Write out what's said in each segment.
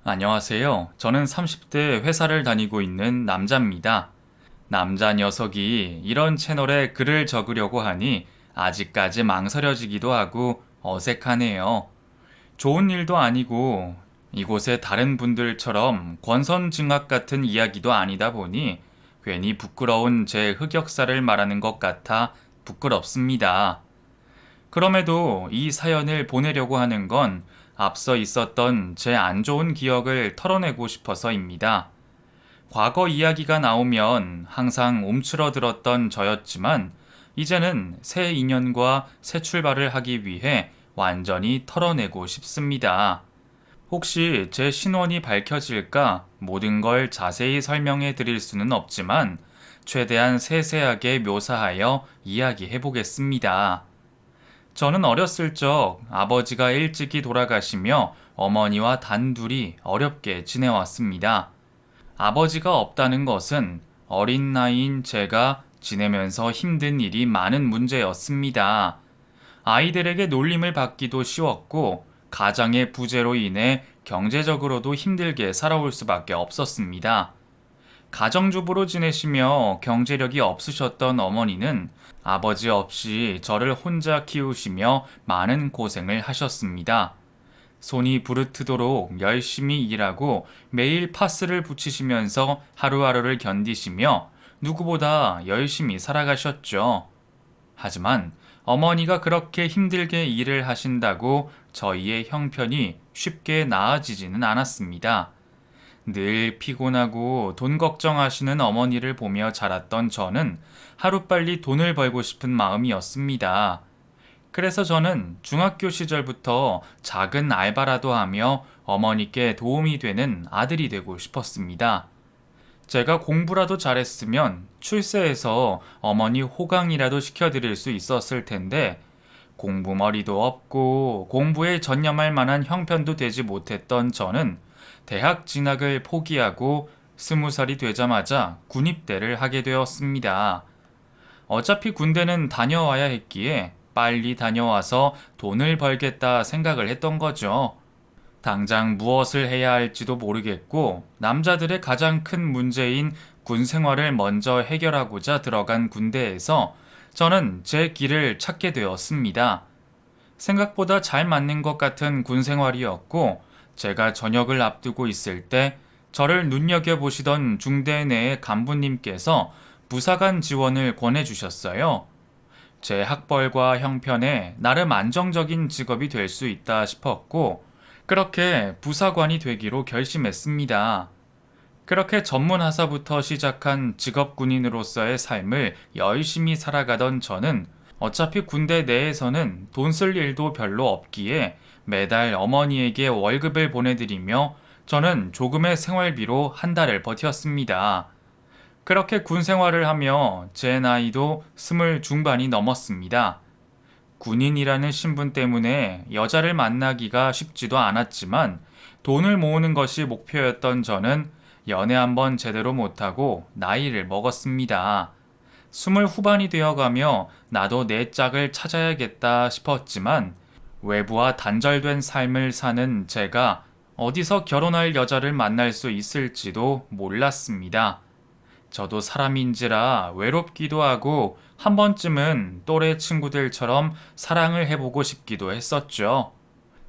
안녕하세요. 저는 30대 회사를 다니고 있는 남자입니다. 남자 녀석이 이런 채널에 글을 적으려고 하니 아직까지 망설여지기도 하고 어색하네요. 좋은 일도 아니고 이곳에 다른 분들처럼 권선징악 같은 이야기도 아니다 보니 괜히 부끄러운 제 흑역사를 말하는 것 같아 부끄럽습니다. 그럼에도 이 사연을 보내려고 하는 건 앞서 있었던 제 안 좋은 기억을 털어내고 싶어서입니다. 과거 이야기가 나오면 항상 움츠러들었던 저였지만 이제는 새 인연과 새 출발을 하기 위해 완전히 털어내고 싶습니다. 혹시 제 신원이 밝혀질까 모든 걸 자세히 설명해 드릴 수는 없지만 최대한 세세하게 묘사하여 이야기해 보겠습니다. 저는 어렸을 적 아버지가 일찍이 돌아가시며 어머니와 단둘이 어렵게 지내왔습니다. 아버지가 없다는 것은 어린 나이인 제가 지내면서 힘든 일이 많은 문제였습니다. 아이들에게 놀림을 받기도 쉬웠고, 가장의 부재로 인해 경제적으로도 힘들게 살아올 수밖에 없었습니다. 가정주부로 지내시며 경제력이 없으셨던 어머니는 아버지 없이 저를 혼자 키우시며 많은 고생을 하셨습니다. 손이 부르트도록 열심히 일하고 매일 파스를 붙이시면서 하루하루를 견디시며 누구보다 열심히 살아가셨죠. 하지만 어머니가 그렇게 힘들게 일을 하신다고 저희의 형편이 쉽게 나아지지는 않았습니다. 늘 피곤하고 돈 걱정하시는 어머니를 보며 자랐던 저는 하루빨리 돈을 벌고 싶은 마음이었습니다. 그래서 저는 중학교 시절부터 작은 알바라도 하며 어머니께 도움이 되는 아들이 되고 싶었습니다. 제가 공부라도 잘했으면 출세해서 어머니 호강이라도 시켜드릴 수 있었을 텐데 공부머리도 없고 공부에 전념할 만한 형편도 되지 못했던 저는 대학 진학을 포기하고 20살이 되자마자 군입대를 하게 되었습니다. 어차피 군대는 다녀와야 했기에 빨리 다녀와서 돈을 벌겠다 생각을 했던 거죠. 당장 무엇을 해야 할지도 모르겠고 남자들의 가장 큰 문제인 군 생활을 먼저 해결하고자 들어간 군대에서 저는 제 길을 찾게 되었습니다. 생각보다 잘 맞는 것 같은 군 생활이었고 제가 전역을 앞두고 있을 때 저를 눈여겨보시던 중대 내의 간부님께서 부사관 지원을 권해주셨어요. 제 학벌과 형편에 나름 안정적인 직업이 될 수 있다 싶었고 그렇게 부사관이 되기로 결심했습니다. 그렇게 전문하사부터 시작한 직업군인으로서의 삶을 열심히 살아가던 저는 어차피 군대 내에서는 돈 쓸 일도 별로 없기에 매달 어머니에게 월급을 보내드리며 저는 조금의 생활비로 한 달을 버텼습니다. 그렇게 군 생활을 하며 제 나이도 20 중반이 넘었습니다. 군인이라는 신분 때문에 여자를 만나기가 쉽지도 않았지만 돈을 모으는 것이 목표였던 저는 연애 한번 제대로 못하고 나이를 먹었습니다. 20 후반이 되어가며 나도 내 짝을 찾아야겠다 싶었지만 외부와 단절된 삶을 사는 제가 어디서 결혼할 여자를 만날 수 있을지도 몰랐습니다. 저도 사람인지라 외롭기도 하고 한 번쯤은 또래 친구들처럼 사랑을 해보고 싶기도 했었죠.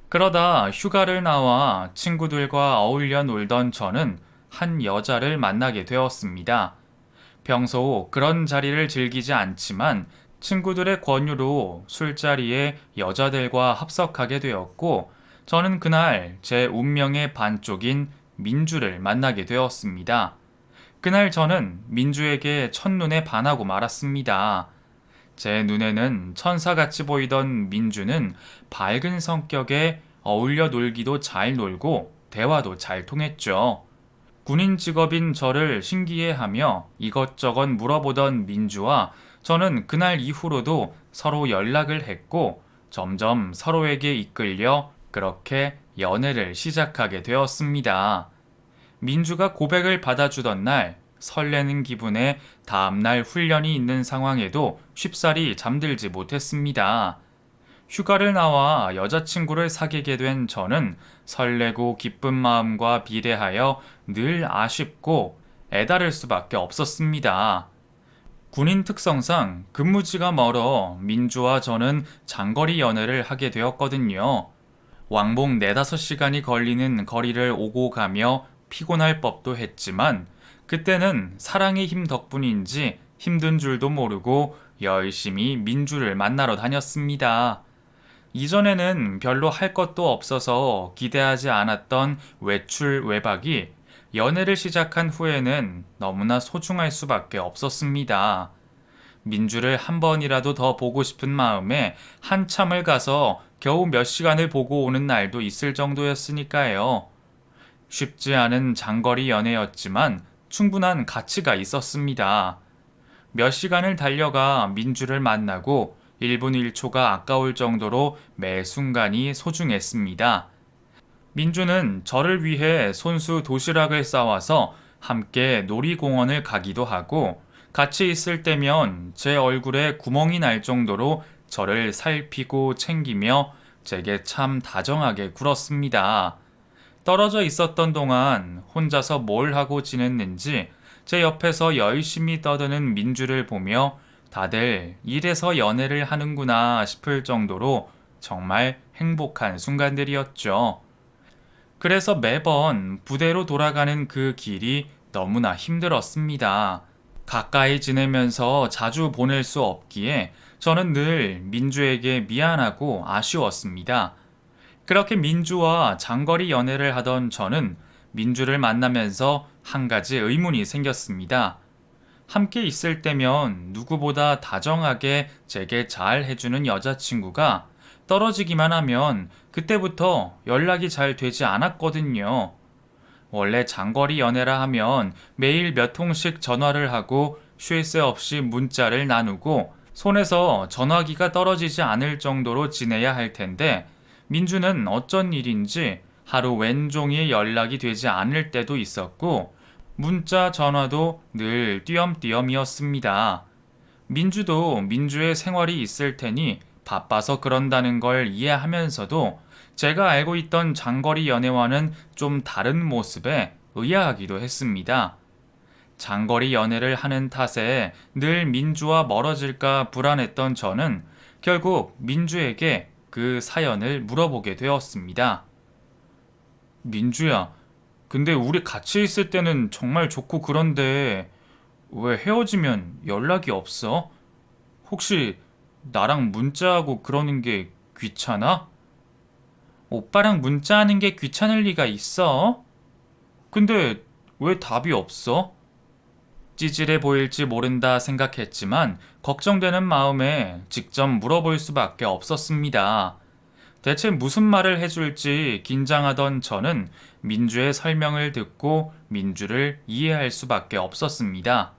그러다 휴가를 나와 친구들과 어울려 놀던 저는 한 여자를 만나게 되었습니다. 평소 그런 자리를 즐기지 않지만 친구들의 권유로 술자리에 여자들과 합석하게 되었고 저는 그날 제 운명의 반쪽인 민주를 만나게 되었습니다. 그날 저는 민주에게 첫눈에 반하고 말았습니다. 제 눈에는 천사같이 보이던 민주는 밝은 성격에 어울려 놀기도 잘 놀고 대화도 잘 통했죠. 군인 직업인 저를 신기해하며 이것저것 물어보던 민주와 저는 그날 이후로도 서로 연락을 했고 점점 서로에게 이끌려 그렇게 연애를 시작하게 되었습니다. 민주가 고백을 받아주던 날 설레는 기분에 다음날 훈련이 있는 상황에도 쉽사리 잠들지 못했습니다. 휴가를 나와 여자친구를 사귀게 된 저는 설레고 기쁜 마음과 비례하여 늘 아쉽고 애다를 수밖에 없었습니다. 군인 특성상 근무지가 멀어 민주와 저는 장거리 연애를 하게 되었거든요. 왕복 4~5시간이 걸리는 거리를 오고 가며 피곤할 법도 했지만 그때는 사랑의 힘 덕분인지 힘든 줄도 모르고 열심히 민주를 만나러 다녔습니다. 이전에는 별로 할 것도 없어서 기대하지 않았던 외출 외박이 연애를 시작한 후에는 너무나 소중할 수밖에 없었습니다. 민주를 한 번이라도 더 보고 싶은 마음에 한참을 가서 겨우 몇 시간을 보고 오는 날도 있을 정도였으니까요. 쉽지 않은 장거리 연애였지만 충분한 가치가 있었습니다. 몇 시간을 달려가 민주를 만나고 1분 1초가 아까울 정도로 매 순간이 소중했습니다. 민주는 저를 위해 손수 도시락을 싸와서 함께 놀이공원을 가기도 하고 같이 있을 때면 제 얼굴에 구멍이 날 정도로 저를 살피고 챙기며 제게 참 다정하게 굴었습니다. 떨어져 있었던 동안 혼자서 뭘 하고 지냈는지 제 옆에서 열심히 떠드는 민주를 보며 다들 이래서 연애를 하는구나 싶을 정도로 정말 행복한 순간들이었죠. 그래서 매번 부대로 돌아가는 그 길이 너무나 힘들었습니다. 가까이 지내면서 자주 보낼 수 없기에 저는 늘 민주에게 미안하고 아쉬웠습니다. 그렇게 민주와 장거리 연애를 하던 저는 민주를 만나면서 한 가지 의문이 생겼습니다. 함께 있을 때면 누구보다 다정하게 제게 잘 해주는 여자친구가 떨어지기만 하면 그때부터 연락이 잘 되지 않았거든요. 원래 장거리 연애라 하면 매일 몇 통씩 전화를 하고 쉴 새 없이 문자를 나누고 손에서 전화기가 떨어지지 않을 정도로 지내야 할 텐데 민주는 어쩐 일인지 하루 왼종일 연락이 되지 않을 때도 있었고 문자 전화도 늘 띄엄띄엄이었습니다. 민주도 민주의 생활이 있을 테니 바빠서 그런다는 걸 이해하면서도 제가 알고 있던 장거리 연애와는 좀 다른 모습에 의아하기도 했습니다. 장거리 연애를 하는 탓에 늘 민주와 멀어질까 불안했던 저는 결국 민주에게 그 사연을 물어보게 되었습니다. 민주야, 근데 우리 같이 있을 때는 정말 좋고 그런데 왜 헤어지면 연락이 없어? 혹시 나랑 문자하고 그러는 게 귀찮아? 오빠랑 문자하는 게 귀찮을 리가 있어? 근데 왜 답이 없어? 찌질해 보일지 모른다 생각했지만 걱정되는 마음에 직접 물어볼 수밖에 없었습니다. 대체 무슨 말을 해줄지 긴장하던 저는 민주의 설명을 듣고 민주를 이해할 수밖에 없었습니다.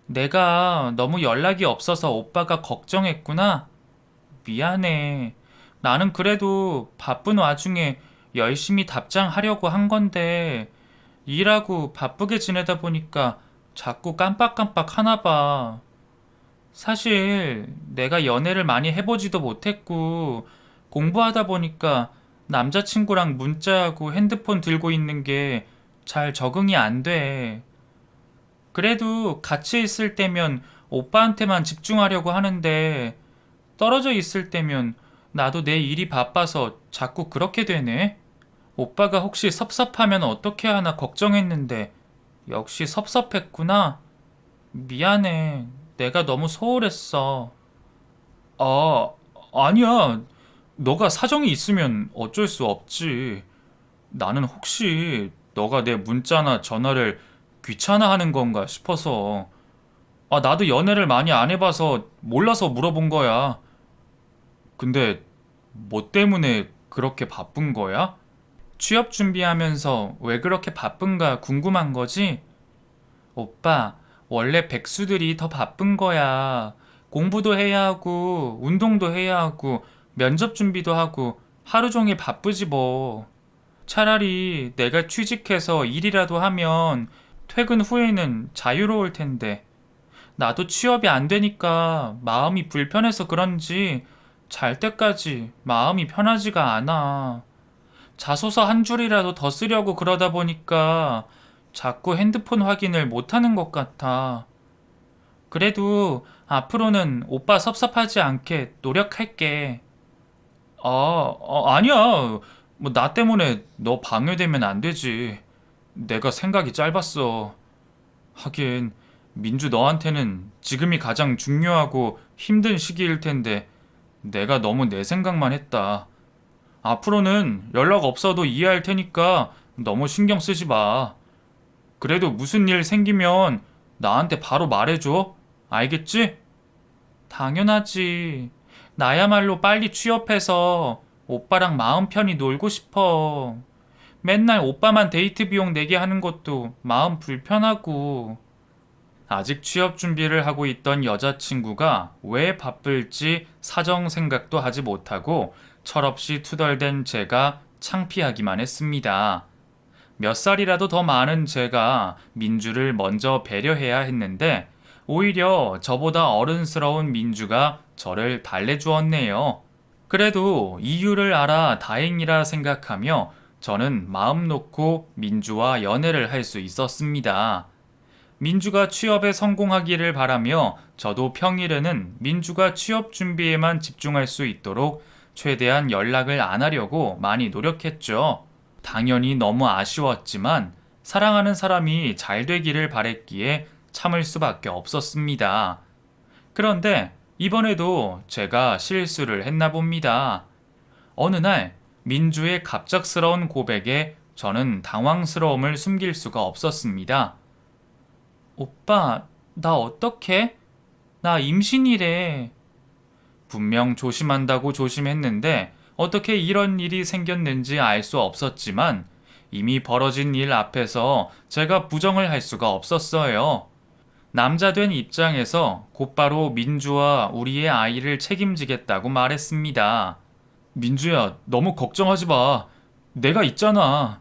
내가 너무 연락이 없어서 오빠가 걱정했구나. 미안해. 나는 그래도 바쁜 와중에 열심히 답장하려고 한 건데 일하고 바쁘게 지내다 보니까 자꾸 깜빡깜빡 하나 봐. 사실 내가 연애를 많이 해보지도 못했고 공부하다 보니까 남자친구랑 문자하고 핸드폰 들고 있는 게 잘 적응이 안 돼. 그래도 같이 있을 때면 오빠한테만 집중하려고 하는데 떨어져 있을 때면 나도 내 일이 바빠서 자꾸 그렇게 되네. 오빠가 혹시 섭섭하면 어떻게 하나 걱정했는데 역시 섭섭했구나. 미안해. 내가 너무 소홀했어. 아, 아니야. 너가 사정이 있으면 어쩔 수 없지. 나는 혹시 너가 내 문자나 전화를 귀찮아하는 건가 싶어서. 아, 나도 연애를 많이 안 해봐서 몰라서 물어본 거야. 근데 뭐 때문에 그렇게 바쁜 거야? 취업 준비하면서 왜 그렇게 바쁜가 궁금한 거지? 오빠, 원래 백수들이 더 바쁜 거야. 공부도 해야 하고, 운동도 해야 하고, 면접 준비도 하고, 하루 종일 바쁘지 뭐. 차라리 내가 취직해서 일이라도 하면 퇴근 후에는 자유로울 텐데. 나도 취업이 안 되니까 마음이 불편해서 그런지 잘 때까지 마음이 편하지가 않아. 자소서 한 줄이라도 더 쓰려고 그러다 보니까 자꾸 핸드폰 확인을 못하는 것 같아. 그래도 앞으로는 오빠 섭섭하지 않게 노력할게. 아니야. 뭐 나 때문에 너 방해되면 안 되지. 내가 생각이 짧았어. 하긴 민주 너한테는 지금이 가장 중요하고 힘든 시기일 텐데 내가 너무 내 생각만 했다. 앞으로는 연락 없어도 이해할 테니까 너무 신경 쓰지 마. 그래도 무슨 일 생기면 나한테 바로 말해줘. 알겠지? 당연하지. 나야말로 빨리 취업해서 오빠랑 마음 편히 놀고 싶어. 맨날 오빠만 데이트 비용 내게 하는 것도 마음 불편하고. 아직 취업 준비를 하고 있던 여자친구가 왜 바쁠지 사정 생각도 하지 못하고 철없이 투덜댄 제가 창피하기만 했습니다. 몇 살이라도 더 많은 제가 민주를 먼저 배려해야 했는데 오히려 저보다 어른스러운 민주가 저를 달래주었네요. 그래도 이유를 알아 다행이라 생각하며 저는 마음 놓고 민주와 연애를 할 수 있었습니다. 민주가 취업에 성공하기를 바라며 저도 평일에는 민주가 취업 준비에만 집중할 수 있도록 최대한 연락을 안 하려고 많이 노력했죠. 당연히 너무 아쉬웠지만 사랑하는 사람이 잘 되기를 바랬기에 참을 수밖에 없었습니다. 그런데 이번에도 제가 실수를 했나 봅니다. 어느 날 민주의 갑작스러운 고백에 저는 당황스러움을 숨길 수가 없었습니다. 오빠, 나 어떡해? 나 임신이래. 분명 조심한다고 조심했는데 어떻게 이런 일이 생겼는지 알 수 없었지만 이미 벌어진 일 앞에서 제가 부정을 할 수가 없었어요. 남자 된 입장에서 곧바로 민주와 우리의 아이를 책임지겠다고 말했습니다. 민주야, 너무 걱정하지 마. 내가 있잖아.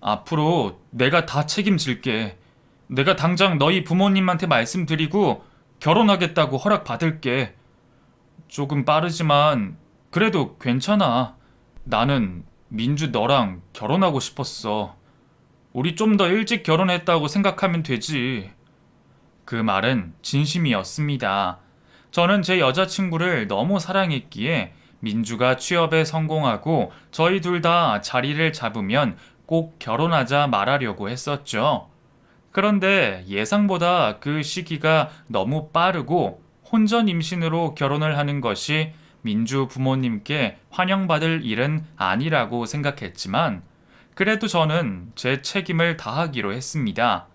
앞으로 내가 다 책임질게. 내가 당장 너희 부모님한테 말씀드리고 결혼하겠다고 허락받을게. 조금 빠르지만 그래도 괜찮아. 나는 민주 너랑 결혼하고 싶었어. 우리 좀 더 일찍 결혼했다고 생각하면 되지. 그 말은 진심이었습니다. 저는 제 여자친구를 너무 사랑했기에 민주가 취업에 성공하고 저희 둘 다 자리를 잡으면 꼭 결혼하자 말하려고 했었죠. 그런데 예상보다 그 시기가 너무 빠르고 혼전 임신으로 결혼을 하는 것이 민주 부모님께 환영받을 일은 아니라고 생각했지만 그래도 저는 제 책임을 다하기로 했습니다.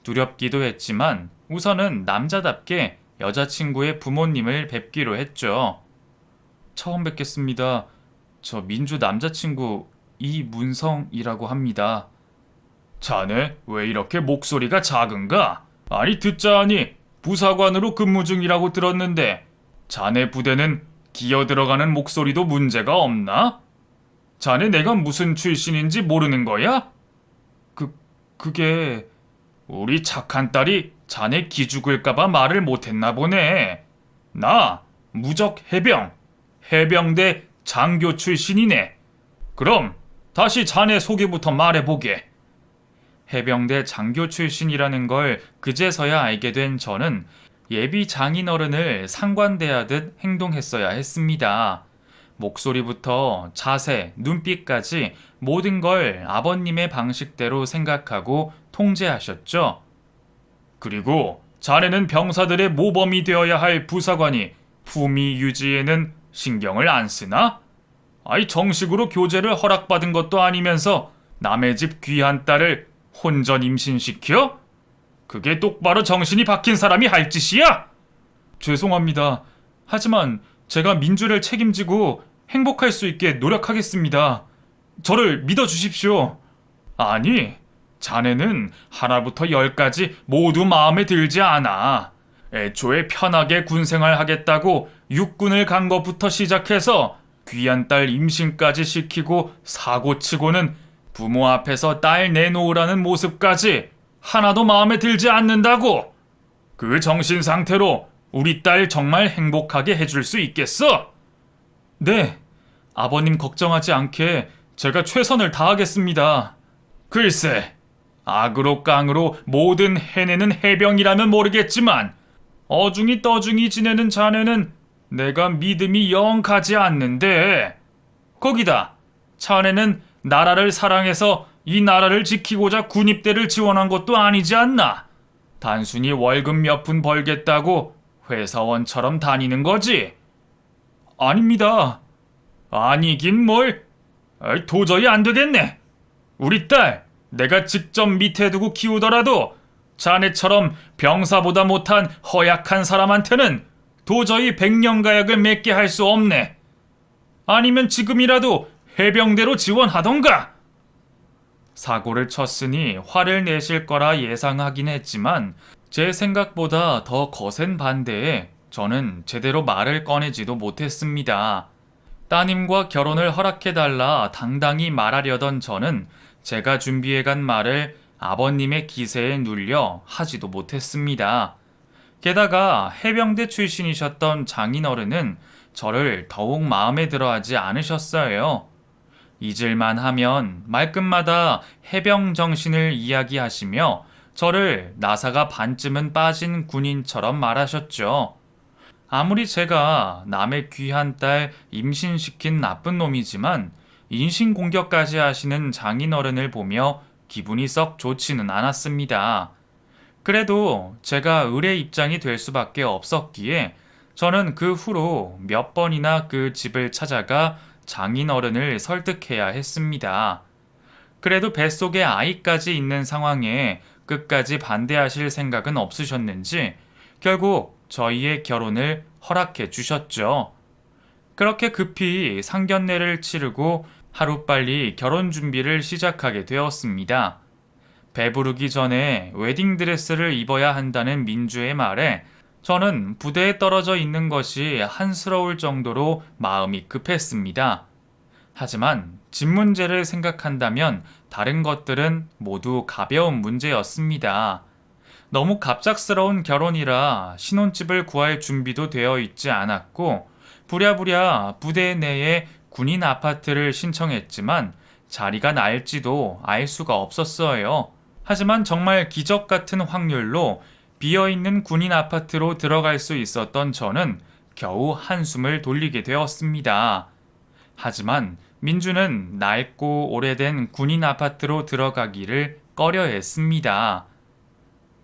두렵기도 했지만 우선은 남자답게 여자친구의 부모님을 뵙기로 했죠. 처음 뵙겠습니다. 저 민주 남자친구 이문성이라고 합니다. 자네 왜 이렇게 목소리가 작은가? 아니 듣자하니 부사관으로 근무 중이라고 들었는데 자네 부대는 기어 들어가는 목소리도 문제가 없나? 자네 내가 무슨 출신인지 모르는 거야? 그게 우리 착한 딸이 자네 기죽을까봐 말을 못했나 보네. 나 무적 해병대 장교 출신이네. 그럼 다시 자네 소개부터 말해보게. 해병대 장교 출신이라는 걸 그제서야 알게 된 저는 예비 장인어른을 상관대하듯 행동했어야 했습니다. 목소리부터 자세, 눈빛까지 모든 걸 아버님의 방식대로 생각하고 통제하셨죠. 그리고 자네는 병사들의 모범이 되어야 할 부사관이 품위 유지에는 신경을 안 쓰나? 아이 정식으로 교제를 허락받은 것도 아니면서 남의 집 귀한 딸을 혼전 임신시켜? 그게 똑바로 정신이 박힌 사람이 할 짓이야? 죄송합니다. 하지만 제가 민주를 책임지고 행복할 수 있게 노력하겠습니다. 저를 믿어주십시오. 아니, 자네는 하나부터 열까지 모두 마음에 들지 않아. 애초에 편하게 군생활 하겠다고 육군을 간 것부터 시작해서 귀한 딸 임신까지 시키고 사고치고는 부모 앞에서 딸 내놓으라는 모습까지 하나도 마음에 들지 않는다고. 그 정신 상태로 우리 딸 정말 행복하게 해줄 수 있겠어? 네, 아버님 걱정하지 않게 제가 최선을 다하겠습니다. 글쎄, 악으로 깡으로 모든 해내는 해병이라면 모르겠지만 어중이 떠중이 지내는 자네는 내가 믿음이 영 가지 않는데, 거기다 자네는 나라를 사랑해서 이 나라를 지키고자 군입대를 지원한 것도 아니지 않나? 단순히 월급 몇 푼 벌겠다고 회사원처럼 다니는 거지? 아닙니다. 아니긴 뭘. 도저히 안 되겠네. 우리 딸 내가 직접 밑에 두고 키우더라도 자네처럼 병사보다 못한 허약한 사람한테는 도저히 백년가약을 맺게 할 수 없네. 아니면 지금이라도 해병대로 지원하던가. 사고를 쳤으니 화를 내실 거라 예상하긴 했지만 제 생각보다 더 거센 반대에 저는 제대로 말을 꺼내지도 못했습니다. 따님과 결혼을 허락해달라 당당히 말하려던 저는 제가 준비해간 말을 아버님의 기세에 눌려 하지도 못했습니다. 게다가 해병대 출신이셨던 장인어른은 저를 더욱 마음에 들어하지 않으셨어요. 잊을만 하면 말끝마다 해병 정신을 이야기하시며 저를 나사가 반쯤은 빠진 군인처럼 말하셨죠. 아무리 제가 남의 귀한 딸 임신시킨 나쁜 놈이지만 인신공격까지 하시는 장인어른을 보며 기분이 썩 좋지는 않았습니다. 그래도 제가 을의 입장이 될 수밖에 없었기에 저는 그 후로 몇 번이나 그 집을 찾아가 장인어른을 설득해야 했습니다. 그래도 뱃속에 아이까지 있는 상황에 끝까지 반대하실 생각은 없으셨는지 결국 저희의 결혼을 허락해 주셨죠. 그렇게 급히 상견례를 치르고 하루빨리 결혼 준비를 시작하게 되었습니다. 배부르기 전에 웨딩드레스를 입어야 한다는 민주의 말에 저는 부대에 떨어져 있는 것이 한스러울 정도로 마음이 급했습니다. 하지만 집 문제를 생각한다면 다른 것들은 모두 가벼운 문제였습니다. 너무 갑작스러운 결혼이라 신혼집을 구할 준비도 되어 있지 않았고 부랴부랴 부대 내에 군인 아파트를 신청했지만 자리가 날지도 알 수가 없었어요. 하지만 정말 기적 같은 확률로 비어있는 군인 아파트로 들어갈 수 있었던 저는 겨우 한숨을 돌리게 되었습니다. 하지만 민주는 낡고 오래된 군인 아파트로 들어가기를 꺼려했습니다.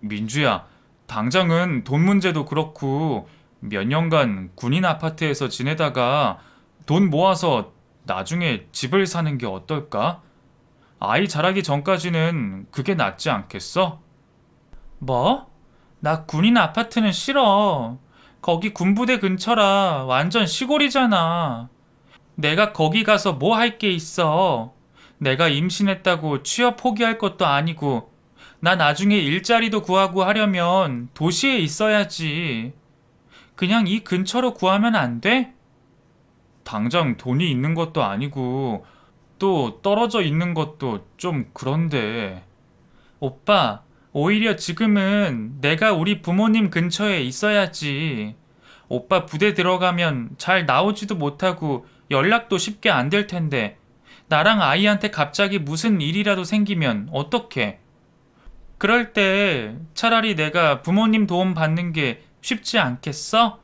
민주야, 당장은 돈 문제도 그렇고 몇 년간 군인 아파트에서 지내다가 돈 모아서 나중에 집을 사는 게 어떨까? 아이 자라기 전까지는 그게 낫지 않겠어? 뭐? 나 군인 아파트는 싫어. 거기 군부대 근처라 완전 시골이잖아. 내가 거기 가서 뭐 할 게 있어. 내가 임신했다고 취업 포기할 것도 아니고 나 나중에 일자리도 구하고 하려면 도시에 있어야지. 그냥 이 근처로 구하면 안 돼? 당장 돈이 있는 것도 아니고 또 떨어져 있는 것도 좀 그런데. 오빠, 오히려 지금은 내가 우리 부모님 근처에 있어야지. 오빠 부대 들어가면 잘 나오지도 못하고 연락도 쉽게 안 될 텐데 나랑 아이한테 갑자기 무슨 일이라도 생기면 어떡해? 그럴 때 차라리 내가 부모님 도움 받는 게 쉽지 않겠어?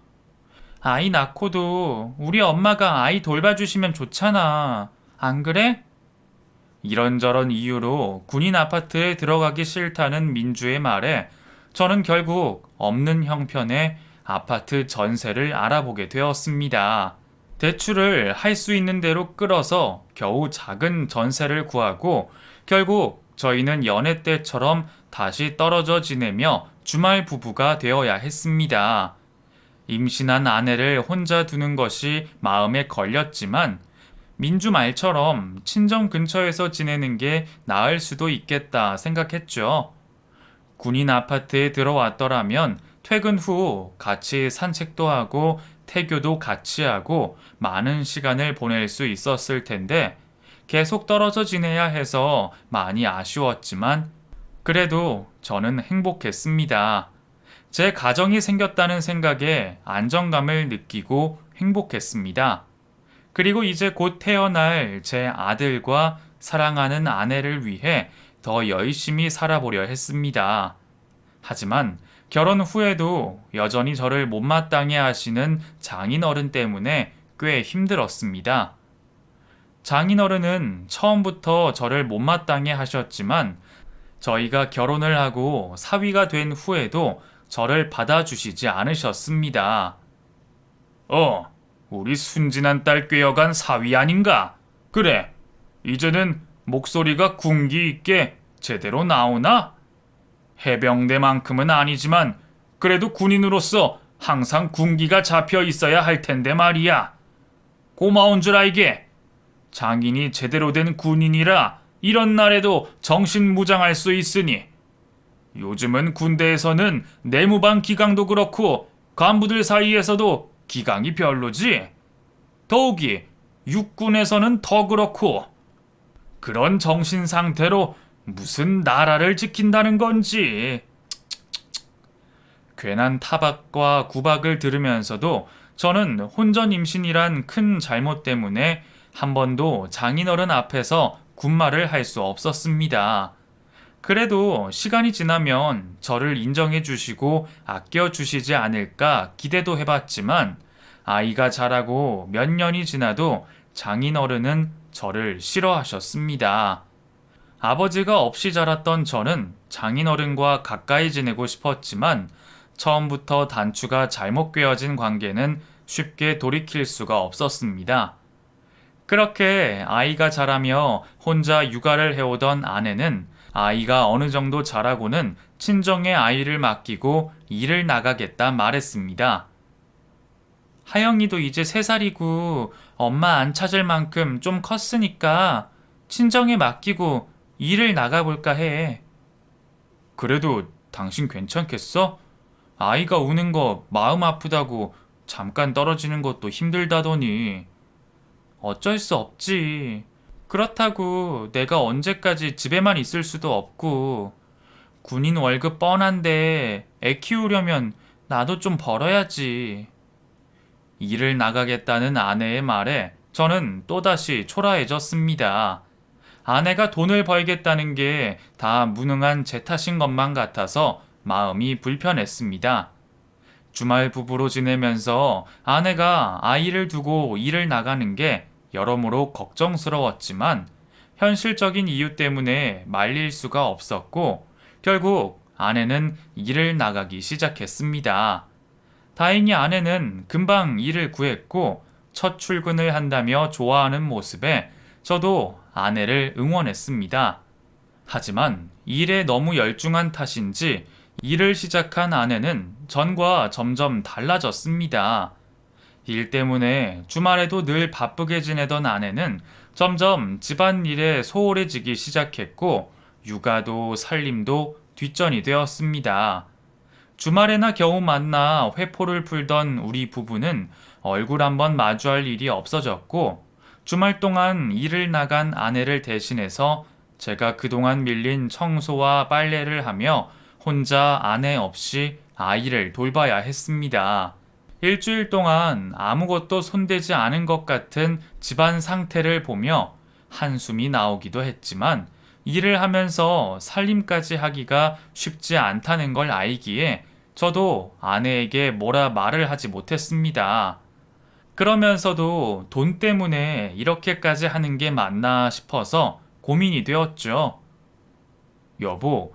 아이 낳고도 우리 엄마가 아이 돌봐주시면 좋잖아. 안 그래? 이런저런 이유로 군인 아파트에 들어가기 싫다는 민주의 말에 저는 결국 없는 형편의 아파트 전세를 알아보게 되었습니다. 대출을 할 수 있는 대로 끌어서 겨우 작은 전세를 구하고 결국 저희는 연애 때처럼 다시 떨어져 지내며 주말 부부가 되어야 했습니다. 임신한 아내를 혼자 두는 것이 마음에 걸렸지만 민주 말처럼 친정 근처에서 지내는 게 나을 수도 있겠다 생각했죠. 군인 아파트에 들어왔더라면 퇴근 후 같이 산책도 하고 태교도 같이 하고 많은 시간을 보낼 수 있었을 텐데 계속 떨어져 지내야 해서 많이 아쉬웠지만 그래도 저는 행복했습니다. 제 가정이 생겼다는 생각에 안정감을 느끼고 행복했습니다. 그리고 이제 곧 태어날 제 아들과 사랑하는 아내를 위해 더 열심히 살아보려 했습니다. 하지만 결혼 후에도 여전히 저를 못마땅해 하시는 장인어른 때문에 꽤 힘들었습니다. 장인어른은 처음부터 저를 못마땅해 하셨지만 저희가 결혼을 하고 사위가 된 후에도 저를 받아주시지 않으셨습니다. 우리 순진한 딸 꿰어간 사위 아닌가? 그래, 이제는 목소리가 군기 있게 제대로 나오나? 해병대만큼은 아니지만 그래도 군인으로서 항상 군기가 잡혀 있어야 할 텐데 말이야. 고마운 줄 알게. 장인이 제대로 된 군인이라 이런 날에도 정신무장할 수 있으니. 요즘은 군대에서는 내무반 기강도 그렇고 간부들 사이에서도 기강이 별로지. 더욱이 육군에서는 더 그렇고. 그런 정신 상태로 무슨 나라를 지킨다는 건지. 괜한 타박과 구박을 들으면서도 저는 혼전 임신이란 큰 잘못 때문에 한 번도 장인어른 앞에서 군말을 할 수 없었습니다. 그래도 시간이 지나면 저를 인정해 주시고 아껴 주시지 않을까 기대도 해봤지만 아이가 자라고 몇 년이 지나도 장인어른은 저를 싫어하셨습니다. 아버지가 없이 자랐던 저는 장인어른과 가까이 지내고 싶었지만 처음부터 단추가 잘못 꿰어진 관계는 쉽게 돌이킬 수가 없었습니다. 그렇게 아이가 자라며 혼자 육아를 해오던 아내는 아이가 어느 정도 자라고는 친정에 아이를 맡기고 일을 나가겠다 말했습니다. 하영이도 이제 3살이고 엄마 안 찾을 만큼 좀 컸으니까 친정에 맡기고 일을 나가볼까 해. 그래도 당신 괜찮겠어? 아이가 우는 거 마음 아프다고 잠깐 떨어지는 것도 힘들다더니. 어쩔 수 없지. 그렇다고 내가 언제까지 집에만 있을 수도 없고 군인 월급 뻔한데 애 키우려면 나도 좀 벌어야지. 일을 나가겠다는 아내의 말에 저는 또다시 초라해졌습니다. 아내가 돈을 벌겠다는 게 다 무능한 제 탓인 것만 같아서 마음이 불편했습니다. 주말 부부로 지내면서 아내가 아이를 두고 일을 나가는 게 여러모로 걱정스러웠지만 현실적인 이유 때문에 말릴 수가 없었고 결국 아내는 일을 나가기 시작했습니다. 다행히 아내는 금방 일을 구했고 첫 출근을 한다며 좋아하는 모습에 저도 아내를 응원했습니다. 하지만 일에 너무 열중한 탓인지 일을 시작한 아내는 전과 점점 달라졌습니다. 일 때문에 주말에도 늘 바쁘게 지내던 아내는 점점 집안일에 소홀해지기 시작했고 육아도 살림도 뒷전이 되었습니다. 주말에나 겨우 만나 회포를 풀던 우리 부부는 얼굴 한번 마주할 일이 없어졌고 주말 동안 일을 나간 아내를 대신해서 제가 그동안 밀린 청소와 빨래를 하며 혼자 아내 없이 아이를 돌봐야 했습니다. 일주일 동안 아무것도 손대지 않은 것 같은 집안 상태를 보며 한숨이 나오기도 했지만 일을 하면서 살림까지 하기가 쉽지 않다는 걸 알기에 저도 아내에게 뭐라 말을 하지 못했습니다. 그러면서도 돈 때문에 이렇게까지 하는 게 맞나 싶어서 고민이 되었죠. 여보,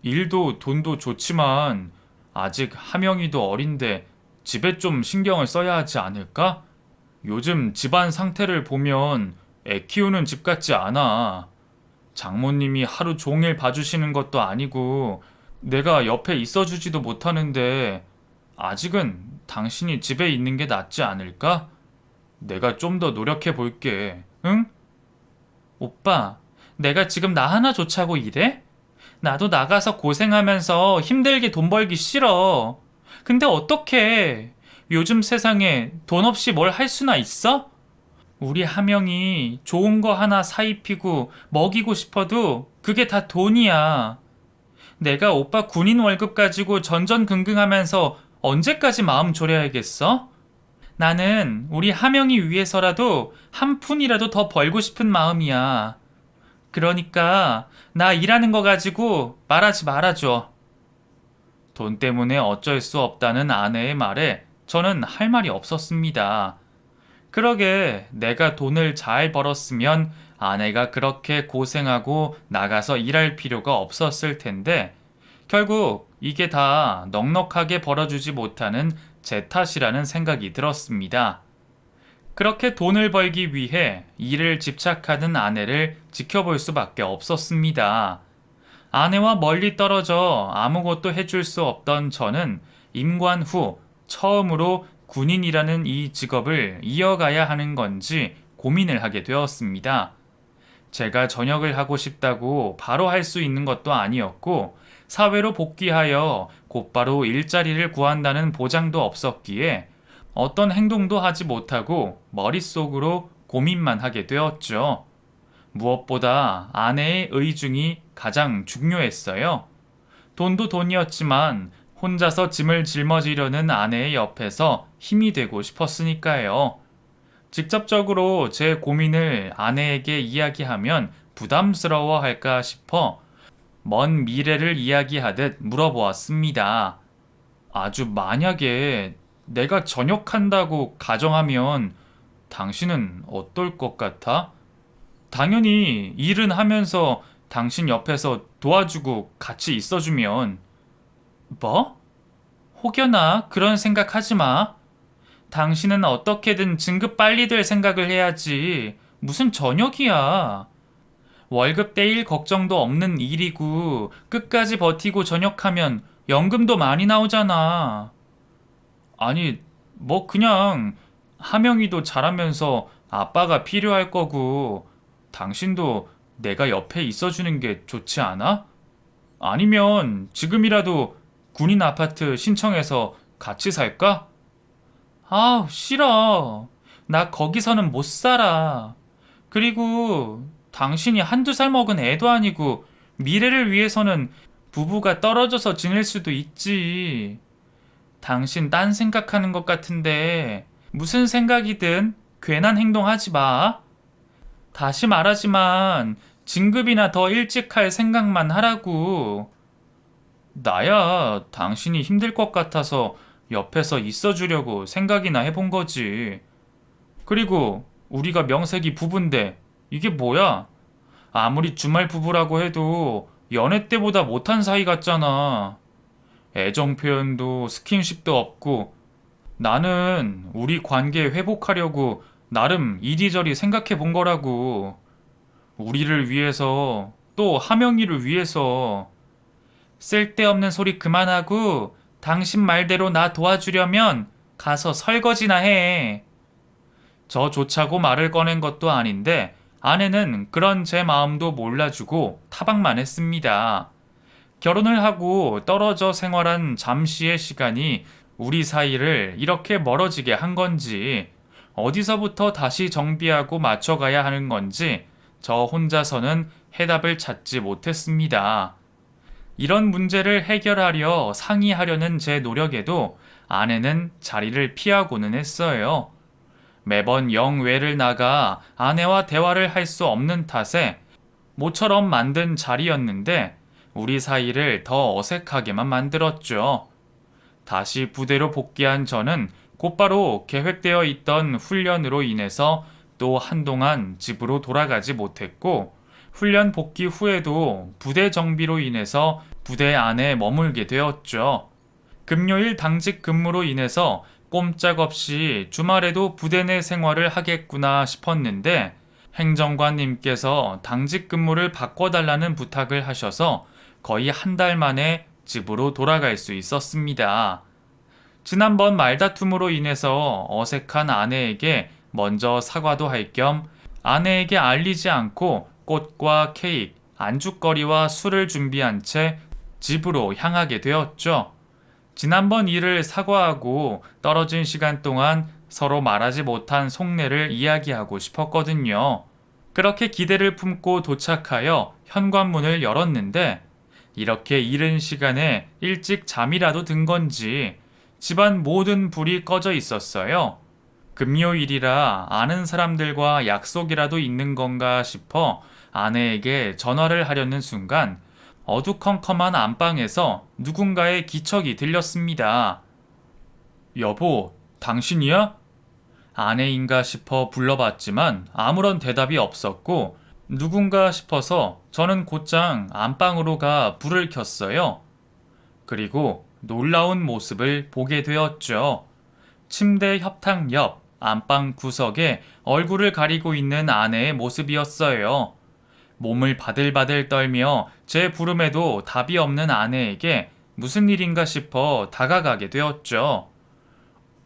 일도 돈도 좋지만 아직 하명이도 어린데 집에 좀 신경을 써야 하지 않을까? 요즘 집안 상태를 보면 애 키우는 집 같지 않아. 장모님이 하루 종일 봐주시는 것도 아니고 내가 옆에 있어주지도 못하는데 아직은 당신이 집에 있는 게 낫지 않을까? 내가 좀 더 노력해 볼게. 응? 오빠, 내가 지금 나 하나 좋자고 이래? 나도 나가서 고생하면서 힘들게 돈 벌기 싫어. 근데 어떡해. 요즘 세상에 돈 없이 뭘 할 수나 있어? 우리 하명이 좋은 거 하나 사입히고 먹이고 싶어도 그게 다 돈이야. 내가 오빠 군인 월급 가지고 전전긍긍하면서 언제까지 마음 졸여야겠어? 나는 우리 하명이 위해서라도 한 푼이라도 더 벌고 싶은 마음이야. 그러니까 나 일하는 거 가지고 말하지 말아줘. 돈 때문에 어쩔 수 없다는 아내의 말에 저는 할 말이 없었습니다. 그러게 내가 돈을 잘 벌었으면 아내가 그렇게 고생하고 나가서 일할 필요가 없었을 텐데 결국 이게 다 넉넉하게 벌어주지 못하는 제 탓이라는 생각이 들었습니다. 그렇게 돈을 벌기 위해 일을 집착하는 아내를 지켜볼 수밖에 없었습니다. 아내와 멀리 떨어져 아무것도 해줄 수 없던 저는 임관 후 처음으로 군인이라는 이 직업을 이어가야 하는 건지 고민을 하게 되었습니다. 제가 전역을 하고 싶다고 바로 할 수 있는 것도 아니었고 사회로 복귀하여 곧바로 일자리를 구한다는 보장도 없었기에 어떤 행동도 하지 못하고 머릿속으로 고민만 하게 되었죠. 무엇보다 아내의 의중이 가장 중요했어요. 돈도 돈이었지만 혼자서 짐을 짊어지려는 아내의 옆에서 힘이 되고 싶었으니까요. 직접적으로 제 고민을 아내에게 이야기하면 부담스러워 할까 싶어 먼 미래를 이야기하듯 물어보았습니다. 아주 만약에 내가 전역한다고 가정하면 당신은 어떨 것 같아? 당연히 일은 하면서 당신 옆에서 도와주고 같이 있어주면. 뭐? 혹여나 그런 생각 하지 마. 당신은 어떻게든 진급 빨리 될 생각을 해야지. 무슨 전역이야. 월급 떼일 걱정도 없는 일이고 끝까지 버티고 전역하면 연금도 많이 나오잖아. 아니, 뭐 그냥 하명이도 잘하면서 아빠가 필요할 거고 당신도 내가 옆에 있어주는 게 좋지 않아? 아니면 지금이라도 군인 아파트 신청해서 같이 살까? 아, 싫어. 나 거기서는 못 살아. 그리고 당신이 한두 살 먹은 애도 아니고 미래를 위해서는 부부가 떨어져서 지낼 수도 있지. 당신 딴 생각하는 것 같은데 무슨 생각이든 괜한 행동하지 마. 다시 말하지만 진급이나 더 일찍 할 생각만 하라고. 나야 당신이 힘들 것 같아서 옆에서 있어주려고 생각이나 해본 거지. 그리고 우리가 명색이 부부인데 이게 뭐야? 아무리 주말 부부라고 해도 연애 때보다 못한 사이 같잖아. 애정 표현도 스킨십도 없고 나는 우리 관계 회복하려고 나름 이리저리 생각해 본 거라고. 우리를 위해서 또 하명이를 위해서. 쓸데없는 소리 그만하고 당신 말대로 나 도와주려면 가서 설거지나 해. 저조차고 말을 꺼낸 것도 아닌데 아내는 그런 제 마음도 몰라주고 타박만 했습니다. 결혼을 하고 떨어져 생활한 잠시의 시간이 우리 사이를 이렇게 멀어지게 한 건지 어디서부터 다시 정비하고 맞춰가야 하는 건지 저 혼자서는 해답을 찾지 못했습니다. 이런 문제를 해결하려 상의하려는 제 노력에도 아내는 자리를 피하고는 했어요. 매번 영외를 나가 아내와 대화를 할 수 없는 탓에 모처럼 만든 자리였는데 우리 사이를 더 어색하게만 만들었죠. 다시 부대로 복귀한 저는 곧바로 계획되어 있던 훈련으로 인해서 또 한동안 집으로 돌아가지 못했고 훈련 복귀 후에도 부대 정비로 인해서 부대 안에 머물게 되었죠. 금요일 당직 근무로 인해서 꼼짝없이 주말에도 부대 내 생활을 하겠구나 싶었는데 행정관님께서 당직 근무를 바꿔달라는 부탁을 하셔서 거의 한 달 만에 집으로 돌아갈 수 있었습니다. 지난번 말다툼으로 인해서 어색한 아내에게 먼저 사과도 할 겸 아내에게 알리지 않고 꽃과 케이크, 안주거리와 술을 준비한 채 집으로 향하게 되었죠. 지난번 일을 사과하고 떨어진 시간 동안 서로 말하지 못한 속내를 이야기하고 싶었거든요. 그렇게 기대를 품고 도착하여 현관문을 열었는데 이렇게 이른 시간에 일찍 잠이라도 든 건지 집안 모든 불이 꺼져 있었어요. 금요일이라 아는 사람들과 약속이라도 있는 건가 싶어 아내에게 전화를 하려는 순간 어두컴컴한 안방에서 누군가의 기척이 들렸습니다. 여보, 당신이야? 아내인가 싶어 불러봤지만 아무런 대답이 없었고 누군가 싶어서 저는 곧장 안방으로 가 불을 켰어요. 그리고 놀라운 모습을 보게 되었죠. 침대 협탁 옆 안방 구석에 얼굴을 가리고 있는 아내의 모습이었어요. 몸을 바들바들 떨며 제 부름에도 답이 없는 아내에게 무슨 일인가 싶어 다가가게 되었죠.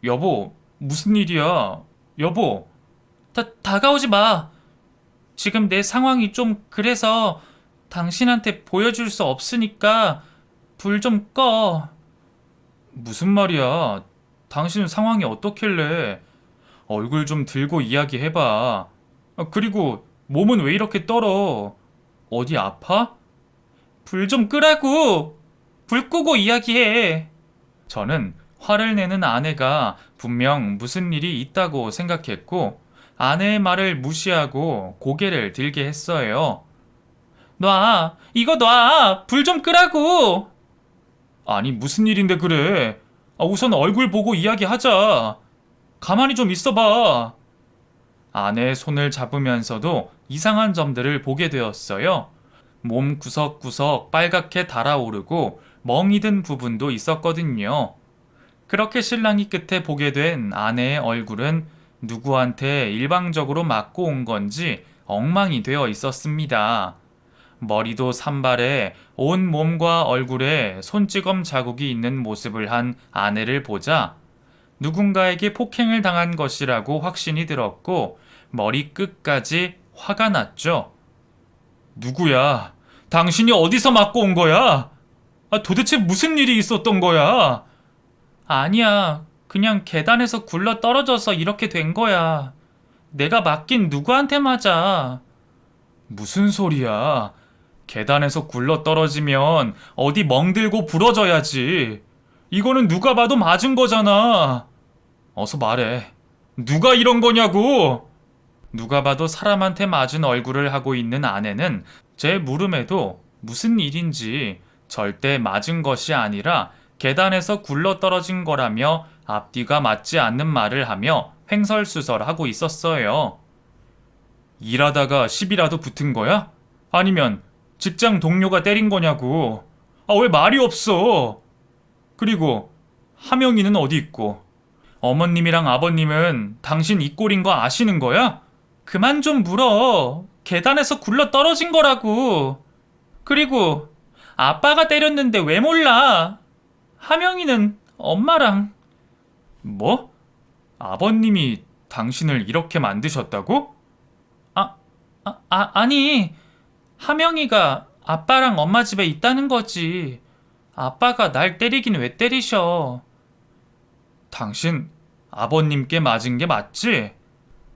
여보, 무슨 일이야? 여보, 다가오지 마. 지금 내 상황이 좀 그래서 당신한테 보여줄 수 없으니까 불 좀 꺼. 무슨 말이야? 당신 상황이 어떻길래? 얼굴 좀 들고 이야기해봐. 그리고 몸은 왜 이렇게 떨어? 어디 아파? 불 좀 끄라고! 불 끄고 이야기해. 저는 화를 내는 아내가 분명 무슨 일이 있다고 생각했고 아내의 말을 무시하고 고개를 들게 했어요. 놔! 이거 놔! 불 좀 끄라고! 아니 무슨 일인데 그래? 우선 얼굴 보고 이야기하자. 가만히 좀 있어봐. 아내의 손을 잡으면서도 이상한 점들을 보게 되었어요. 몸 구석구석 빨갛게 달아오르고 멍이 든 부분도 있었거든요. 그렇게 실랑이 끝에 보게 된 아내의 얼굴은 누구한테 일방적으로 맞고 온 건지 엉망이 되어 있었습니다. 머리도 산발해 온 몸과 얼굴에 손찌검 자국이 있는 모습을 한 아내를 보자 누군가에게 폭행을 당한 것이라고 확신이 들었고 머리 끝까지 화가 났죠. 누구야? 당신이 어디서 맞고 온 거야? 도대체 무슨 일이 있었던 거야? 아니야. 그냥 계단에서 굴러 떨어져서 이렇게 된 거야. 내가 맞긴 누구한테 맞아. 무슨 소리야? 계단에서 굴러 떨어지면 어디 멍들고 부러져야지. 이거는 누가 봐도 맞은 거잖아. 어서 말해. 누가 이런 거냐고? 누가 봐도 사람한테 맞은 얼굴을 하고 있는 아내는 제 물음에도 무슨 일인지 절대 맞은 것이 아니라 계단에서 굴러 떨어진 거라며 앞뒤가 맞지 않는 말을 하며 횡설수설하고 있었어요. 일하다가 시비라도 붙은 거야? 아니면 직장 동료가 때린 거냐고. 왜 말이 없어? 그리고 하명이는 어디 있고? 어머님이랑 아버님은 당신 이 꼴인 거 아시는 거야? 그만 좀 물어. 계단에서 굴러 떨어진 거라고. 그리고 아빠가 때렸는데 왜 몰라? 하명이는 엄마랑. 뭐? 아버님이 당신을 이렇게 만드셨다고? 아니. 하명이가 아빠랑 엄마 집에 있다는 거지. 아빠가 날 때리긴 왜 때리셔? 당신 아버님께 맞은 게 맞지?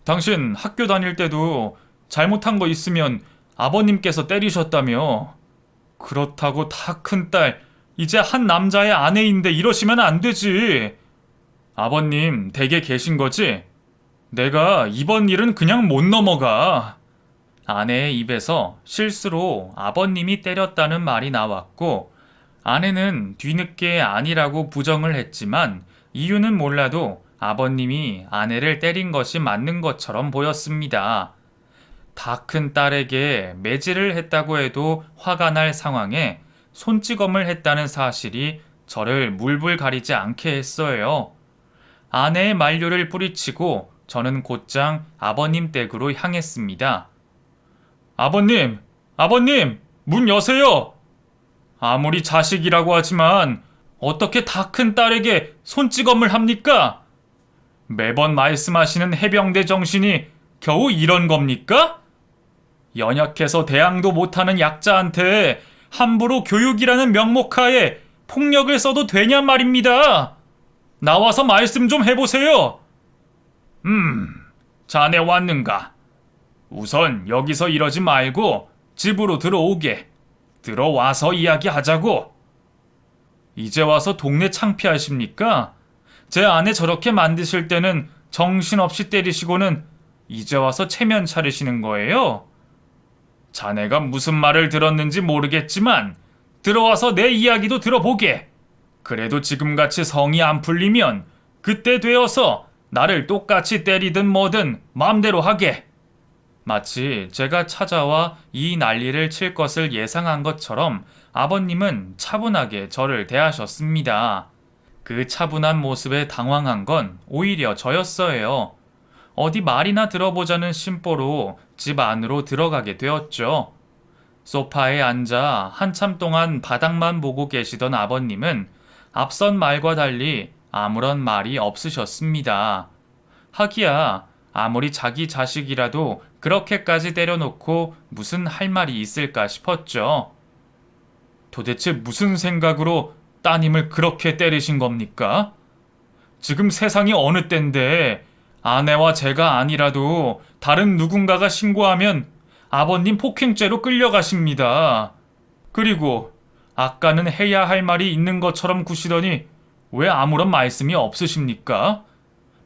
당신 학교 다닐 때도 잘못한 거 있으면 아버님께서 때리셨다며. 그렇다고 다 큰 딸, 이제 한 남자의 아내인데 이러시면 안 되지. 아버님 댁에 계신 거지? 내가 이번 일은 그냥 못 넘어가. 아내의 입에서 실수로 아버님이 때렸다는 말이 나왔고 아내는 뒤늦게 아니라고 부정을 했지만 이유는 몰라도 아버님이 아내를 때린 것이 맞는 것처럼 보였습니다. 다 큰 딸에게 매질을 했다고 해도 화가 날 상황에 손찌검을 했다는 사실이 저를 물불 가리지 않게 했어요. 아내의 만류를 뿌리치고 저는 곧장 아버님 댁으로 향했습니다. 아버님, 문 여세요! 아무리 자식이라고 하지만 어떻게 다 큰 딸에게 손찌검을 합니까? 매번 말씀하시는 해병대 정신이 겨우 이런 겁니까? 연약해서 대항도 못하는 약자한테 함부로 교육이라는 명목하에 폭력을 써도 되냔 말입니다. 나와서 말씀 좀 해보세요. 자네 왔는가? 우선 여기서 이러지 말고 집으로 들어오게. 들어와서 이야기하자고. 이제 와서 동네 창피하십니까? 제 아내 저렇게 만드실 때는 정신없이 때리시고는 이제 와서 체면 차리시는 거예요? 자네가 무슨 말을 들었는지 모르겠지만 들어와서 내 이야기도 들어보게. 그래도 지금같이 성이 안 풀리면 그때 되어서 나를 똑같이 때리든 뭐든 마음대로 하게. 마치 제가 찾아와 이 난리를 칠 것을 예상한 것처럼 아버님은 차분하게 저를 대하셨습니다. 그 차분한 모습에 당황한 건 오히려 저였어요. 어디 말이나 들어보자는 심보로 집 안으로 들어가게 되었죠. 소파에 앉아 한참 동안 바닥만 보고 계시던 아버님은 앞선 말과 달리 아무런 말이 없으셨습니다. 하기야 아무리 자기 자식이라도 그렇게까지 때려놓고 무슨 할 말이 있을까 싶었죠. 도대체 무슨 생각으로 따님을 그렇게 때리신 겁니까? 지금 세상이 어느 때인데 아내와 제가 아니라도 다른 누군가가 신고하면 아버님 폭행죄로 끌려가십니다. 그리고 아까는 해야 할 말이 있는 것처럼 구시더니 왜 아무런 말씀이 없으십니까?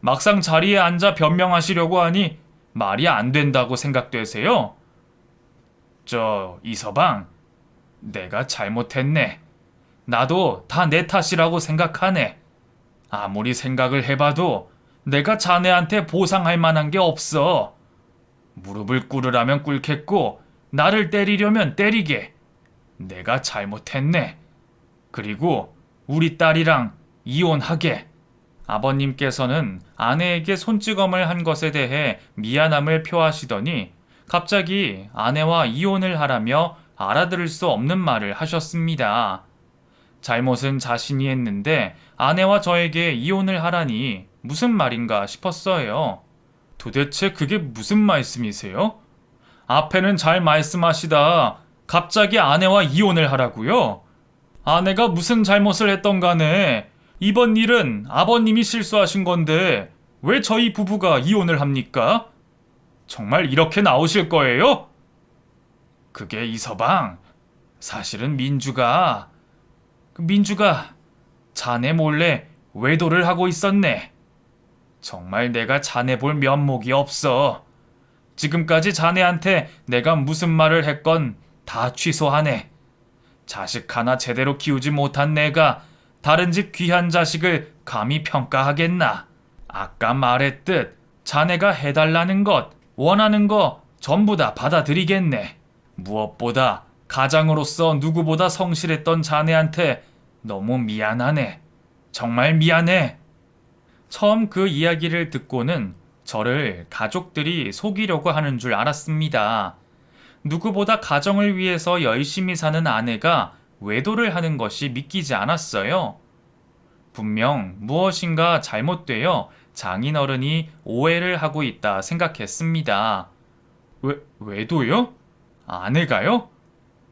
막상 자리에 앉아 변명하시려고 하니 말이 안 된다고 생각되세요? 이서방, 내가 잘못했네. 나도 다 내 탓이라고 생각하네. 아무리 생각을 해봐도 내가 자네한테 보상할 만한 게 없어. 무릎을 꿇으라면 꿇겠고 나를 때리려면 때리게. 내가 잘못했네. 그리고 우리 딸이랑 이혼하게. 아버님께서는 아내에게 손찌검을 한 것에 대해 미안함을 표하시더니 갑자기 아내와 이혼을 하라며 알아들을 수 없는 말을 하셨습니다. 잘못은 자신이 했는데 아내와 저에게 이혼을 하라니 무슨 말인가 싶었어요. 도대체 그게 무슨 말씀이세요? 앞에는 잘 말씀하시다 갑자기 아내와 이혼을 하라고요? 아내가 무슨 잘못을 했던 간에 이번 일은 아버님이 실수하신 건데 왜 저희 부부가 이혼을 합니까? 정말 이렇게 나오실 거예요? 그게 이서방, 사실은 민주가 자네 몰래 외도를 하고 있었네. 정말 내가 자네 볼 면목이 없어. 지금까지 자네한테 내가 무슨 말을 했건 다 취소하네. 자식 하나 제대로 키우지 못한 내가 다른 집 귀한 자식을 감히 평가하겠나. 아까 말했듯 자네가 해달라는 것, 원하는 거 전부 다 받아들이겠네. 무엇보다 가장으로서 누구보다 성실했던 자네한테 너무 미안하네. 정말 미안해. 처음 그 이야기를 듣고는 저를 가족들이 속이려고 하는 줄 알았습니다. 누구보다 가정을 위해서 열심히 사는 아내가 외도를 하는 것이 믿기지 않았어요. 분명 무엇인가 잘못되어 장인어른이 오해를 하고 있다 생각했습니다. 외도요? 아내가요?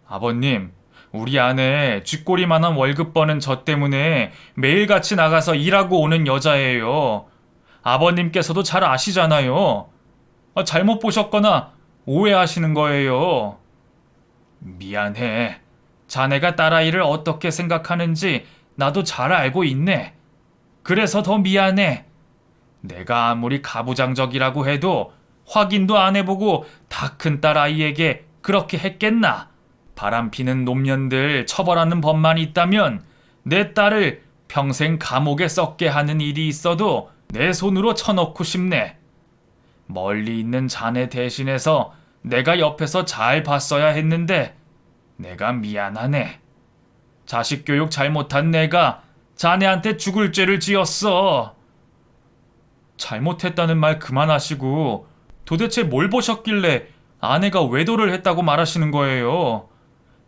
아버님, 우리 아내 쥐꼬리만한 월급 버는 저 때문에 매일같이 나가서 일하고 오는 여자예요. 아버님께서도 잘 아시잖아요. 잘못 보셨거나 오해하시는 거예요. 미안해. 자네가 딸아이를 어떻게 생각하는지 나도 잘 알고 있네. 그래서 더 미안해. 내가 아무리 가부장적이라고 해도 확인도 안 해보고 다 큰 딸아이에게 그렇게 했겠나? 바람피는 노년들 처벌하는 법만 있다면 내 딸을 평생 감옥에 썩게 하는 일이 있어도 내 손으로 쳐놓고 싶네. 멀리 있는 자네 대신해서 내가 옆에서 잘 봤어야 했는데 내가 미안하네. 자식 교육 잘못한 내가 자네한테 죽을 죄를 지었어. 잘못했다는 말 그만하시고 도대체 뭘 보셨길래 아내가 외도를 했다고 말하시는 거예요?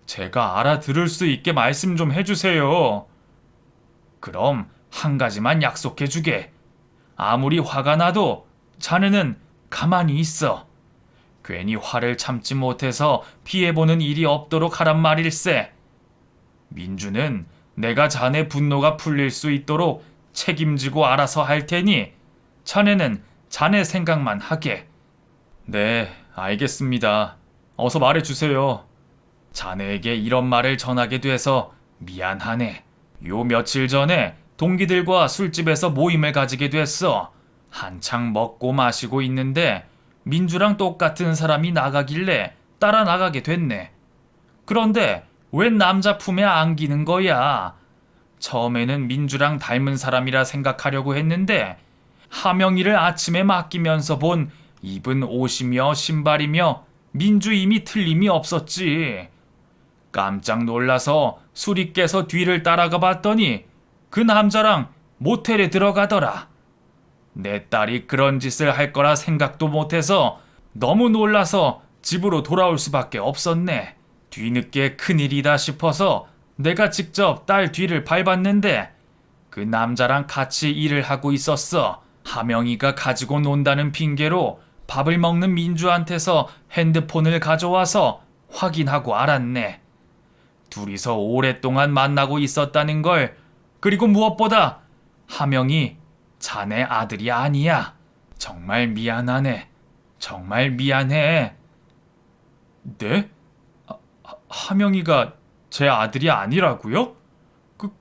제가 알아들을 수 있게 말씀 좀 해주세요. 그럼 한 가지만 약속해주게. 아무리 화가 나도 자네는 가만히 있어. 괜히 화를 참지 못해서 피해보는 일이 없도록 하란 말일세. 민주는 내가 자네 분노가 풀릴 수 있도록 책임지고 알아서 할 테니 자네는 자네 생각만 하게. 네, 알겠습니다. 어서 말해주세요. 자네에게 이런 말을 전하게 돼서 미안하네. 요 며칠 전에 동기들과 술집에서 모임을 가지게 됐어. 한창 먹고 마시고 있는데 민주랑 똑같은 사람이 나가길래 따라 나가게 됐네. 그런데 웬 남자 품에 안기는 거야? 처음에는 민주랑 닮은 사람이라 생각하려고 했는데 하명이를 아침에 맡기면서 본 입은 옷이며 신발이며 민주 이미 틀림이 없었지. 깜짝 놀라서 술이 깨서 뒤를 따라가 봤더니 그 남자랑 모텔에 들어가더라. 내 딸이 그런 짓을 할 거라 생각도 못해서 너무 놀라서 집으로 돌아올 수밖에 없었네. 뒤늦게 큰일이다 싶어서 내가 직접 딸 뒤를 밟았는데 그 남자랑 같이 일을 하고 있었어. 하명이가 가지고 논다는 핑계로 밥을 먹는 민주한테서 핸드폰을 가져와서 확인하고 알았네. 둘이서 오랫동안 만나고 있었다는 걸. 그리고 무엇보다 하명이 자네 아들이 아니야. 정말 미안하네. 정말 미안해. 네? 하명이가 제 아들이 아니라고요?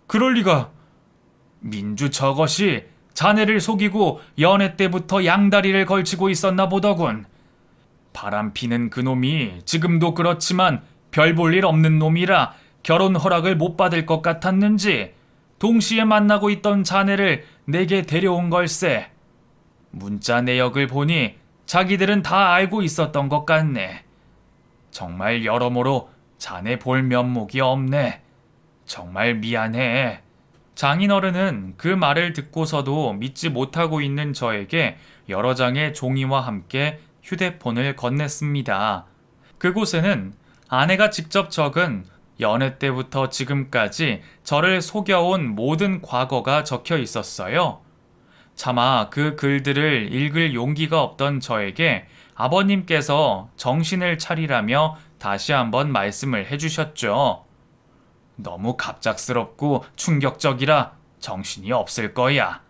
그럴 리가. 민주 저것이 자네를 속이고 연애 때부터 양다리를 걸치고 있었나 보더군. 바람피는 그놈이 지금도 그렇지만 별 볼 일 없는 놈이라 결혼 허락을 못 받을 것 같았는지 동시에 만나고 있던 자네를 내게 데려온 걸세. 문자 내역을 보니 자기들은 다 알고 있었던 것 같네. 정말 여러모로 자네 볼 면목이 없네. 정말 미안해. 장인어른은 그 말을 듣고서도 믿지 못하고 있는 저에게 여러 장의 종이와 함께 휴대폰을 건넸습니다. 그곳에는 아내가 직접 적은 연애 때부터 지금까지 저를 속여온 모든 과거가 적혀 있었어요. 차마 그 글들을 읽을 용기가 없던 저에게 아버님께서 정신을 차리라며 다시 한번 말씀을 해주셨죠. 너무 갑작스럽고 충격적이라 정신이 없을 거야.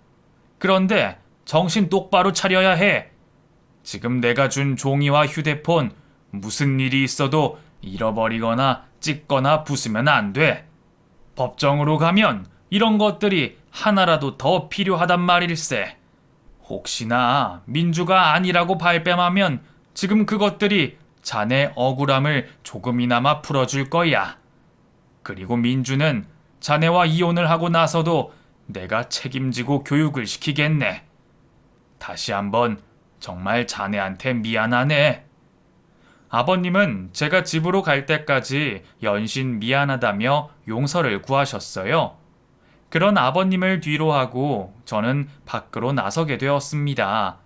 그런데 정신 똑바로 차려야 해. 지금 내가 준 종이와 휴대폰 무슨 일이 있어도 잃어버리거나 찢거나 부수면 안 돼. 법정으로 가면 이런 것들이 하나라도 더 필요하단 말일세. 혹시나 민주가 아니라고 발뺌하면 지금 그것들이 자네 억울함을 조금이나마 풀어줄 거야. 그리고 민주는 자네와 이혼을 하고 나서도 내가 책임지고 교육을 시키겠네. 다시 한번 정말 자네한테 미안하네. 아버님은 제가 집으로 갈 때까지 연신 미안하다며 용서를 구하셨어요. 그런 아버님을 뒤로 하고 저는 밖으로 나서게 되었습니다.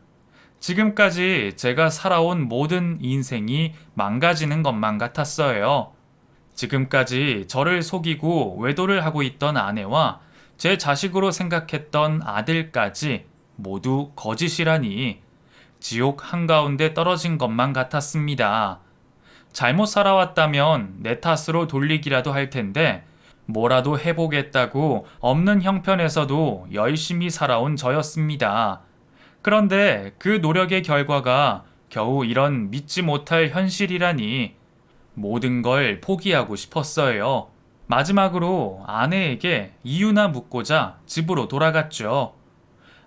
지금까지 제가 살아온 모든 인생이 망가지는 것만 같았어요. 지금까지 저를 속이고 외도를 하고 있던 아내와 제 자식으로 생각했던 아들까지 모두 거짓이라니 지옥 한가운데 떨어진 것만 같았습니다. 잘못 살아왔다면 내 탓으로 돌리기라도 할 텐데 뭐라도 해보겠다고 없는 형편에서도 열심히 살아온 저였습니다. 그런데 그 노력의 결과가 겨우 이런 믿지 못할 현실이라니 모든 걸 포기하고 싶었어요. 마지막으로 아내에게 이유나 묻고자 집으로 돌아갔죠.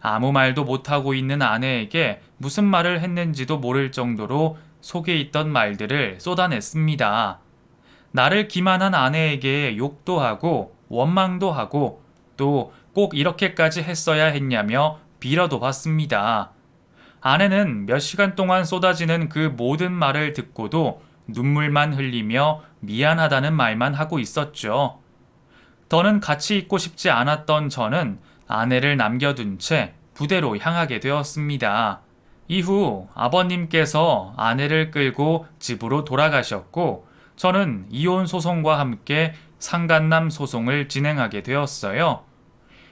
아무 말도 못하고 있는 아내에게 무슨 말을 했는지도 모를 정도로 속에 있던 말들을 쏟아냈습니다. 나를 기만한 아내에게 욕도 하고 원망도 하고 또 꼭 이렇게까지 했어야 했냐며 빌어도 봤습니다. 아내는 몇 시간 동안 쏟아지는 그 모든 말을 듣고도 눈물만 흘리며 미안하다는 말만 하고 있었죠. 더는 같이 있고 싶지 않았던 저는 아내를 남겨둔 채 부대로 향하게 되었습니다. 이후 아버님께서 아내를 끌고 집으로 돌아가셨고 저는 이혼 소송과 함께 상간남 소송을 진행하게 되었어요.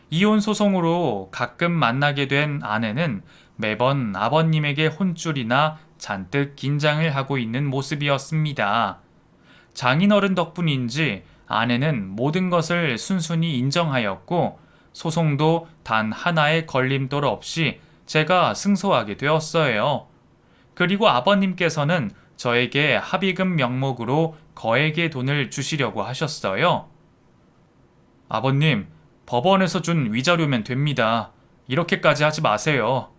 이혼 소송으로 가끔 만나게 된 아내는 매번 아버님에게 혼쭐이나 잔뜩 긴장을 하고 있는 모습이었습니다. 장인어른 덕분인지 아내는 모든 것을 순순히 인정하였고 소송도 단 하나의 걸림돌 없이 제가 승소하게 되었어요. 그리고 아버님께서는 저에게 합의금 명목으로 거액의 돈을 주시려고 하셨어요. 아버님, 법원에서 준 위자료면 됩니다. 이렇게까지 하지 마세요.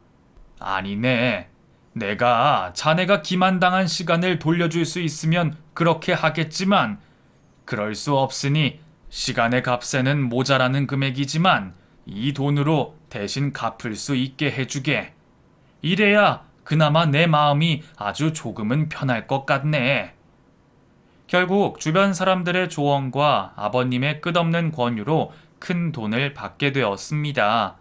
아니네. 내가 자네가 기만당한 시간을 돌려줄 수 있으면 그렇게 하겠지만, 그럴 수 없으니 시간의 값에는 모자라는 금액이지만 이 돈으로 대신 갚을 수 있게 해주게. 이래야 그나마 내 마음이 아주 조금은 편할 것 같네. 결국 주변 사람들의 조언과 아버님의 끝없는 권유로 큰 돈을 받게 되었습니다.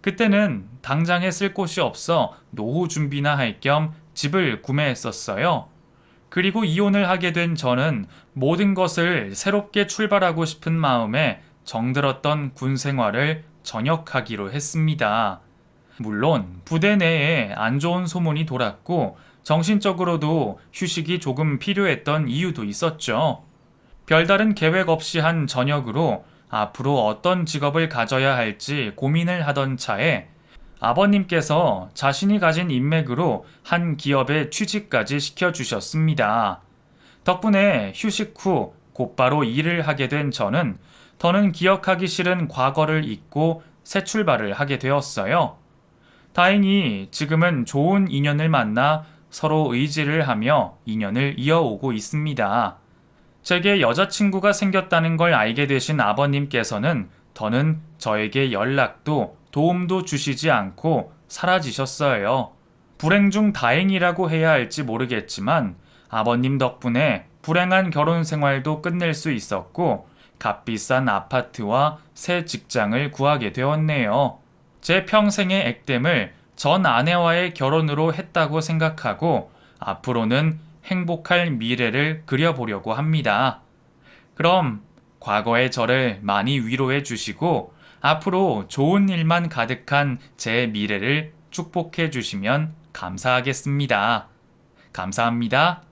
그때는 당장에 쓸 곳이 없어 노후 준비나 할 겸 집을 구매했었어요. 그리고 이혼을 하게 된 저는 모든 것을 새롭게 출발하고 싶은 마음에 정들었던 군 생활을 전역하기로 했습니다. 물론 부대 내에 안 좋은 소문이 돌았고 정신적으로도 휴식이 조금 필요했던 이유도 있었죠. 별다른 계획 없이 한 전역으로 앞으로 어떤 직업을 가져야 할지 고민을 하던 차에 아버님께서 자신이 가진 인맥으로 한 기업에 취직까지 시켜주셨습니다. 덕분에 휴식 후 곧바로 일을 하게 된 저는 더는 기억하기 싫은 과거를 잊고 새 출발을 하게 되었어요. 다행히 지금은 좋은 인연을 만나 서로 의지를 하며 인연을 이어오고 있습니다. 제게 여자친구가 생겼다는 걸 알게 되신 아버님께서는 더는 저에게 연락도 도움도 주시지 않고 사라지셨어요. 불행 중 다행이라고 해야 할지 모르겠지만 아버님 덕분에 불행한 결혼 생활도 끝낼 수 있었고 값비싼 아파트와 새 직장을 구하게 되었네요. 제 평생의 액땜을 전 아내와의 결혼으로 했다고 생각하고 앞으로는 행복할 미래를 그려보려고 합니다. 그럼 과거의 저를 많이 위로해 주시고 앞으로 좋은 일만 가득한 제 미래를 축복해 주시면 감사하겠습니다. 감사합니다.